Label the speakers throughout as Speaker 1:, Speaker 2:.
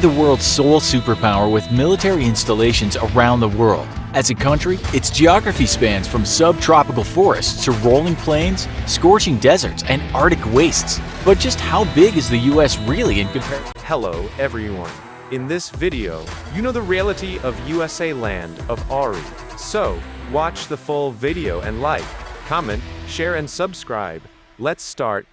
Speaker 1: the world's sole superpower with military installations around the world. As a country, its geography spans from subtropical forests to rolling plains, scorching deserts, and Arctic wastes. But just how big is the US really in comparison?
Speaker 2: Hello, everyone. In this video, you know the reality of USA land of Ari. So, watch the full video and like, comment, share and subscribe. Let's start.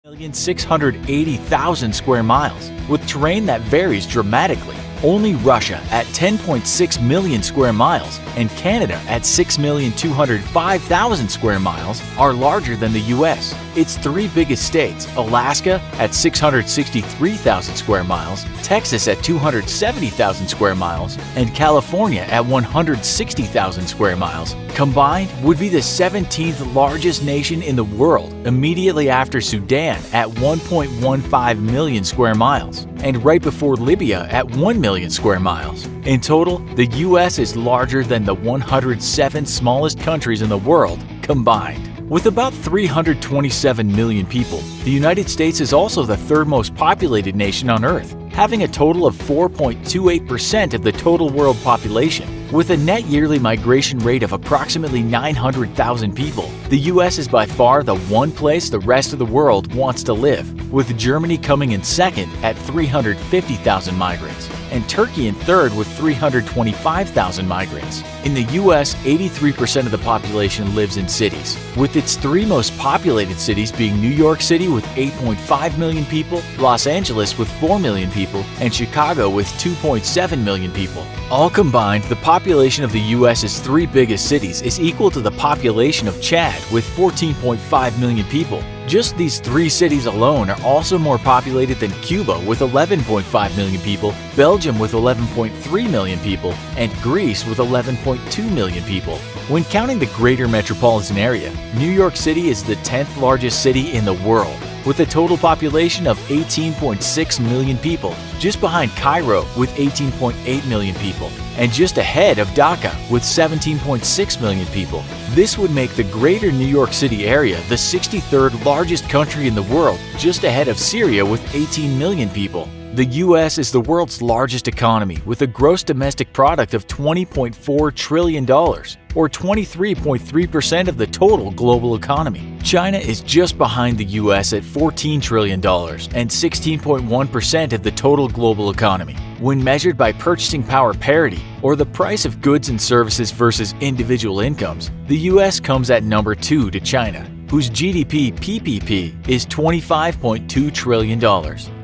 Speaker 1: 1,680,000 square miles, with terrain that varies dramatically. Only Russia at 10.6 million square miles and Canada at 6,205,000 square miles are larger than the US. Its three biggest states, Alaska at 663,000 square miles, Texas at 270,000 square miles, and California at 160,000 square miles, combined would be the 17th largest nation in the world, immediately after Sudan at 1.15 million square miles, and right before Libya at 1 million square miles. In total, the US is larger than the 107 smallest countries in the world combined. With about 327 million people, the United States is also the third most populated nation on Earth, having a total of 4.28% of the total world population. With a net yearly migration rate of approximately 900,000 people, the US is by far the one place the rest of the world wants to live, with Germany coming in second at 350,000 migrants, and Turkey in third with 325,000 migrants. In the US, 83% of the population lives in cities, with its three most populated cities being New York City with 8.5 million people, Los Angeles with 4 million people, and Chicago with 2.7 million people. All combined, the population of the US's three biggest cities is equal to the population of Chad with 14.5 million people. Just these three cities alone are also more populated than Cuba with 11.5 million people, Belgium with 11.3 million people, and Greece with 11.2 million people. When counting the greater metropolitan area, New York City is the 10th largest city in the world, with a total population of 18.6 million people, just behind Cairo with 18.8 million people, and just ahead of Dhaka with 17.6 million people. This would make the greater New York City area the 63rd largest country in the world, just ahead of Syria with 18 million people. The US is the world's largest economy with a gross domestic product of $20.4 trillion, or 23.3% of the total global economy. China is just behind the US at $14 trillion and 16.1% of the total global economy. When measured by purchasing power parity, or the price of goods and services versus individual incomes, the US comes at number 2 to China, whose GDP PPP is $25.2 trillion.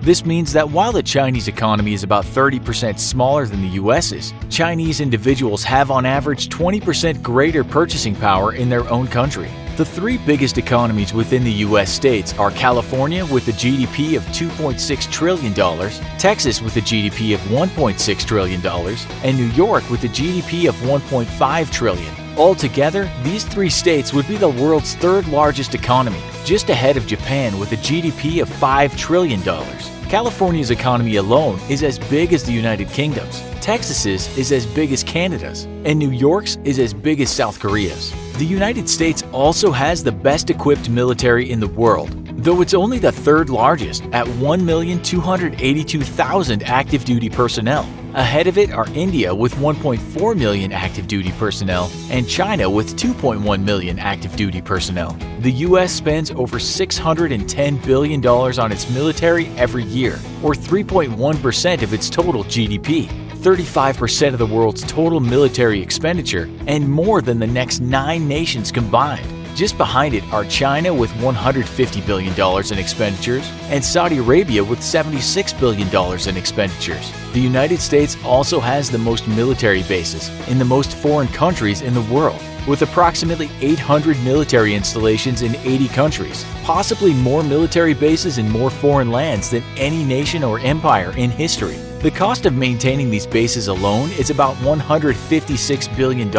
Speaker 1: This means that while the Chinese economy is about 30% smaller than the US's, Chinese individuals have on average 20% greater purchasing power in their own country. The three biggest economies within the US states are California with a GDP of $2.6 trillion, Texas with a GDP of $1.6 trillion, and New York with a GDP of $1.5 trillion. Altogether, these three states would be the world's third largest economy, just ahead of Japan with a GDP of $5 trillion. California's economy alone is as big as the United Kingdom's, Texas's is as big as Canada's, and New York's is as big as South Korea's. The United States also has the best equipped military in the world, though it's only the third largest at 1,282,000 active duty personnel. Ahead of it are India with 1.4 million active duty personnel and China with 2.1 million active duty personnel. The US spends over $610 billion on its military every year, or 3.1% of its total GDP. 35% of the world's total military expenditure, and more than the next 9 nations combined. Just behind it are China with $150 billion in expenditures and Saudi Arabia with $76 billion in expenditures. The United States also has the most military bases in the most foreign countries in the world, with approximately 800 military installations in 80 countries, possibly more military bases in more foreign lands than any nation or empire in history. The cost of maintaining these bases alone is about $156 billion,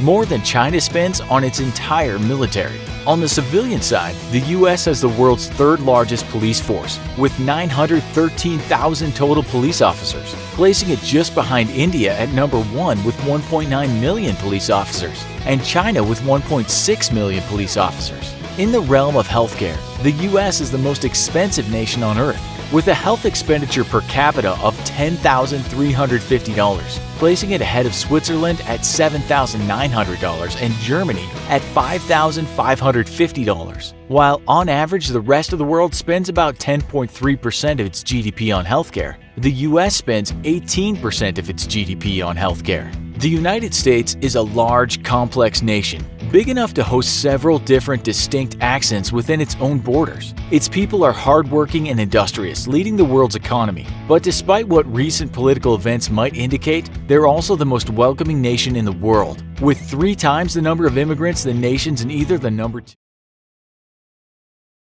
Speaker 1: more than China spends on its entire military. On the civilian side, the US has the world's third largest police force, with 913,000 total police officers, placing it just behind India at number 1 with 1.9 million police officers, and China with 1.6 million police officers. In the realm of healthcare, the US is the most expensive nation on Earth, with a health expenditure per capita of $10,350, placing it ahead of Switzerland at $7,900 and Germany at $5,550. While on average the rest of the world spends about 10.3% of its GDP on healthcare, the US spends 18% of its GDP on healthcare. The United States is a large, complex nation, big enough to host several different distinct accents within its own borders. Its people are hardworking and industrious, leading the world's economy. But despite what recent political events might indicate, they're also the most welcoming nation in the world, with 3 times the number of immigrants than nations in either the number 2